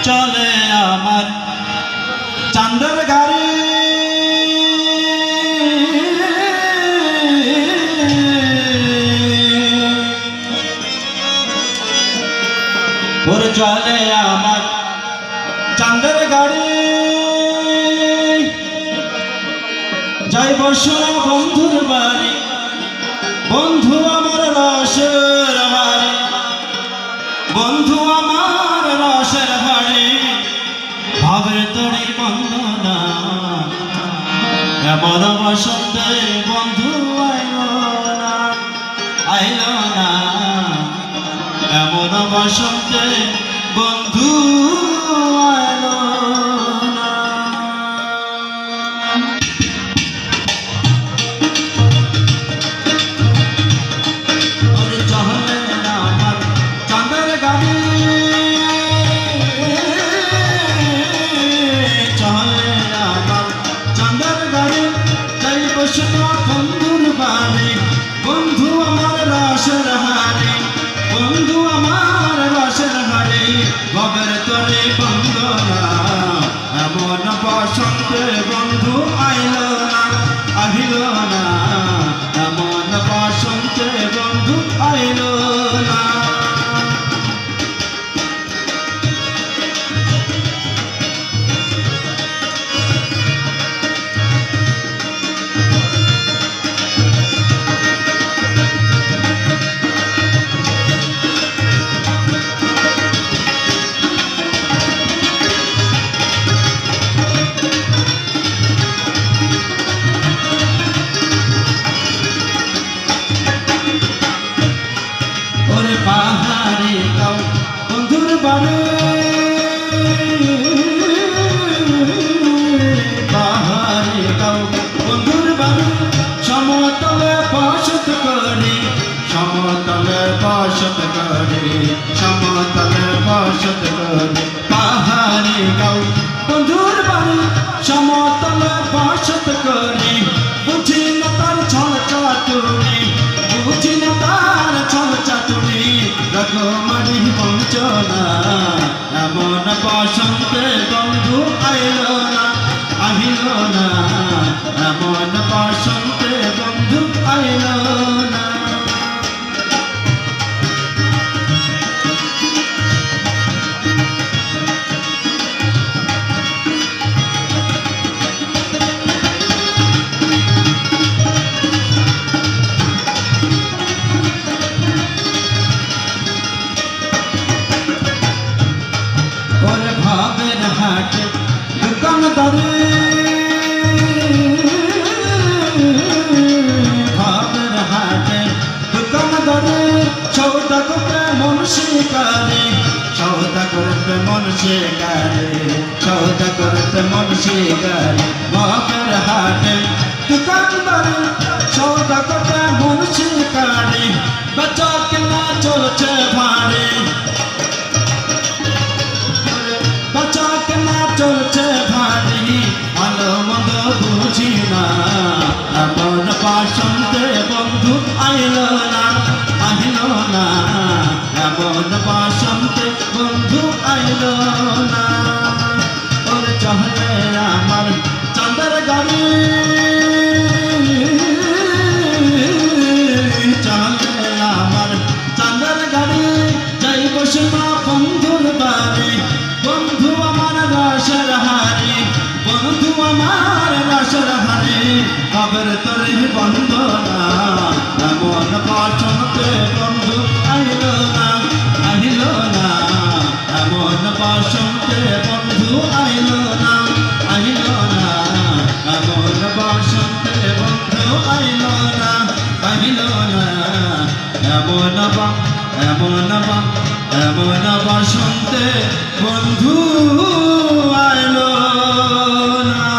চলে আমার চাঁদের গাড়ি ওরে চলে আমার চাঁদের গাড়ি যাইব সোনা বন্ধুর বাড়ি বন্ধু আমার রসের বাড়ি বন্ধু আমার রসের বাড়ি ভাবের তরি বন্দনা এমন বসন্তে বন্ধু আইল না এমন বসন্তে বন্ধু আইল না চলে আমার চাঁদের গাড়ি চলে আমার চাঁদের গাড়ি যাইব সোনা বন্ধুর বাড়ি বন্ধু আমার রসের হাড়ি বন্ধু আমার রসের হাড়ি ভবের তরে বন্দনা এমন বসন্তে বন্ধু আইল না আহিল না এমন বসন্তে বন্ধু আইল না পাহাড়ে গাও বন্ধুর বাড়ি পাহাড়ে গাও বন্ধুর বাড়ি সমতলে বসত করি সমতলে বসত করি সমতলে বসত করি পাহাড়ে গাও বন্ধুর বাড়ি সমতলে বসত করি বুঝি না তার ছল চাতুরি বুঝি না তার ছল চাতুরি রকমারি বঞ্চনা এমন বসন্তে বন্ধু আইল না আহিল না এমন বসন্তে বন্ধু আইল না ভাবের হাটে দোকানদারে ভাবের হাটে দোকানদারে সৌদা করতে মন শিকারে সৌদা করতে মন শিকারে সৌদা করতে মন শিকারে ভাবের হাটে দোকানদারে সৌদা করতে মন শিকারে বাচ্চা কেনা চলছে ভাড়ে চলছে ভারী ভালো মন্দ বুঝি না এমন বসন্তে বন্ধু আইল না আহিল না এমন বসন্তে বন্ধু আইল না ওরে চলে আমার চাঁদের গাড়ি চলে আমার চাঁদের গাড়ি যাইব সোনা বন্ধুর বাড়ি বন্ধু আমার রসের হারি বন্ধু আমার রসের হারি খবর তরে বন্দনা এমন বসন্তে বন্ধু আইল না আহিল না এমন বসন্তে বন্ধু আইল না আহিল না এমন বসন্তে বন্ধু আইল না আহিল না এমন এমন বসন্তে বন্ধু আইল না।